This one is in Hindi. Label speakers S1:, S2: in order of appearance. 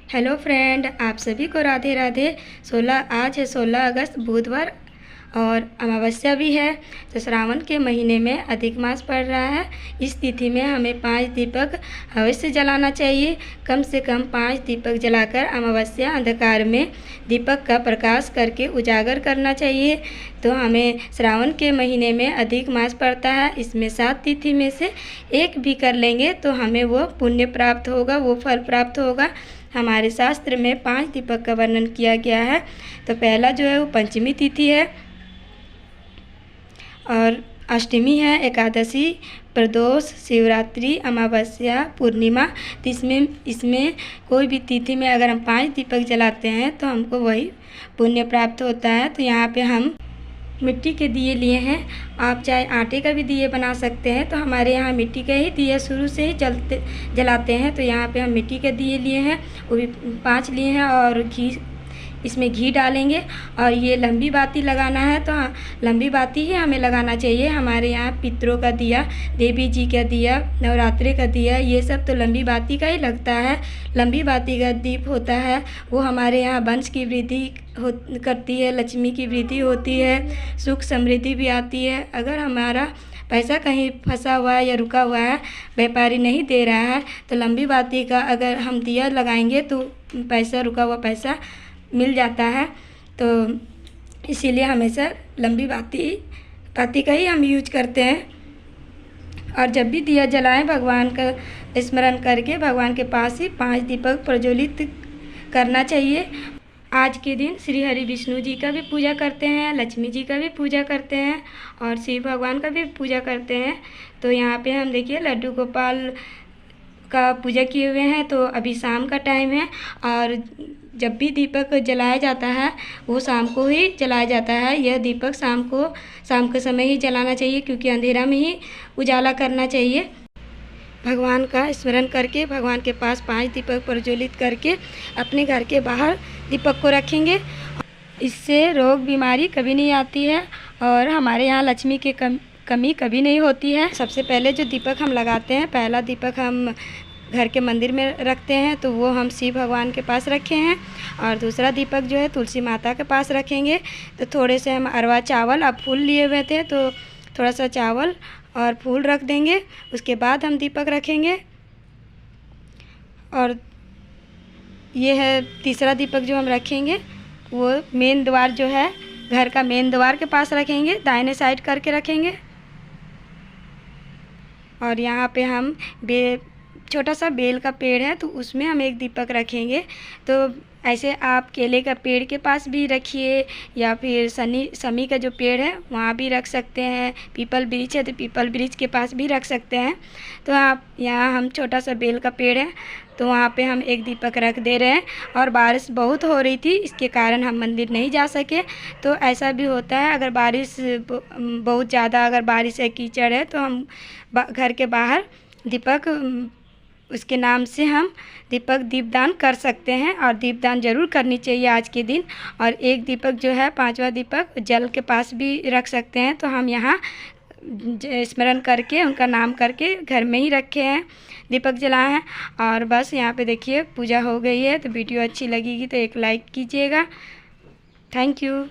S1: हेलो फ्रेंड, आप सभी को राधे राधे। आज है 16 अगस्त बुधवार और अमावस्या भी है। तो श्रावण के महीने में अधिक मास पड़ रहा है। इस तिथि में हमें 5 दीपक अवश्य जलाना चाहिए। कम से कम 5 दीपक जलाकर अमावस्या अंधकार में दीपक का प्रकाश करके उजागर करना चाहिए। तो हमें श्रावण के महीने में अधिक मास पड़ता है। इसमें 7 तिथि में से एक भी कर लेंगे तो हमें वो पुण्य प्राप्त होगा, वो फल प्राप्त होगा। हमारे शास्त्र में 5 दीपक का वर्णन किया गया है। तो पहला जो है वो पंचमी तिथि है और अष्टमी है, एकादशी, प्रदोष, शिवरात्रि, अमावस्या, पूर्णिमा। तो इसमें कोई भी तिथि में अगर हम 5 दीपक जलाते हैं तो हमको वही पुण्य प्राप्त होता है। तो यहाँ पे हम मिट्टी के दिए लिए हैं। आप चाहे आटे का भी दिए बना सकते हैं। तो हमारे यहाँ मिट्टी के ही दिए शुरू से ही जलाते हैं। तो यहाँ पे हम मिट्टी के दिए लिए हैं, वो भी 5 लिए हैं और इसमें घी डालेंगे। और ये लंबी बाती लगाना है तो लंबी बाती ही हमें लगाना चाहिए। हमारे यहाँ पितरों का दिया, देवी जी का दिया, नवरात्रि का दिया, ये सब तो लंबी बाती का ही लगता है। लंबी बाती का दीप होता है वो हमारे यहाँ वंश की वृद्धि करती है, लक्ष्मी की वृद्धि होती है, सुख समृद्धि भी आती है। अगर हमारा पैसा कहीं फंसा हुआ है या रुका हुआ है, व्यापारी नहीं दे रहा है, तो लंबी बाती का अगर हम दिया लगाएंगे तो पैसा, रुका हुआ पैसा मिल जाता है। तो इसीलिए हमेशा लंबी बाती का ही हम यूज करते हैं। और जब भी दिया जलाएं भगवान का स्मरण करके भगवान के पास ही 5 दीपक प्रज्वलित करना चाहिए। आज के दिन श्री हरि विष्णु जी का भी पूजा करते हैं, लक्ष्मी जी का भी पूजा करते हैं और शिव भगवान का भी पूजा करते हैं। तो यहाँ पे हम देखिए लड्डू गोपाल का पूजा किए हुए हैं। तो अभी शाम का टाइम है और जब भी दीपक जलाया जाता है वो शाम को ही जलाया जाता है। यह दीपक शाम के समय ही जलाना चाहिए क्योंकि अंधेरा में ही उजाला करना चाहिए। भगवान का स्मरण करके भगवान के पास 5 दीपक प्रज्वलित करके अपने घर के बाहर दीपक को रखेंगे। इससे रोग बीमारी कभी नहीं आती है और हमारे यहाँ लक्ष्मी की कमी कभी नहीं होती है। सबसे पहले जो दीपक हम लगाते हैं, पहला दीपक हम घर के मंदिर में रखते हैं तो वो हम शिव भगवान के पास रखे हैं। और दूसरा दीपक जो है तुलसी माता के पास रखेंगे। तो थोड़े से हम अरवा चावल, अब फूल लिए हुए थे तो थोड़ा सा चावल और फूल रख देंगे। उसके बाद हम दीपक रखेंगे। और ये है तीसरा दीपक जो हम रखेंगे, वो मेन द्वार जो है घर का मेन द्वार के पास रखेंगे, दाहिने साइड करके रखेंगे। और यहाँ पे हम छोटा सा बेल का पेड़ है तो उसमें हम एक दीपक रखेंगे। तो ऐसे आप केले का पेड़ के पास भी रखिए या फिर समी का जो पेड़ है वहाँ भी रख सकते हैं। पीपल वृक्ष है तो पीपल वृक्ष के पास भी रख सकते हैं। तो आप यहाँ हम छोटा सा बेल का पेड़ है तो वहाँ पे हम एक दीपक रख दे रहे हैं। और बारिश बहुत हो रही थी, इसके कारण हम मंदिर नहीं जा सके। तो ऐसा भी होता है, अगर बारिश बहुत ज़्यादा अगर बारिश है, कीचड़ है, तो हम घर के बाहर दीपक उसके नाम से हम दीपदान कर सकते हैं। और दीपदान ज़रूर करनी चाहिए आज के दिन। और एक दीपक जो है, 5वां दीपक जल के पास भी रख सकते हैं। तो हम यहाँ स्मरण करके उनका नाम करके घर में ही रखे हैं, दीपक जलाए हैं। और बस यहाँ पे देखिए पूजा हो गई है। तो वीडियो अच्छी लगेगी तो एक लाइक कीजिएगा। Thank you.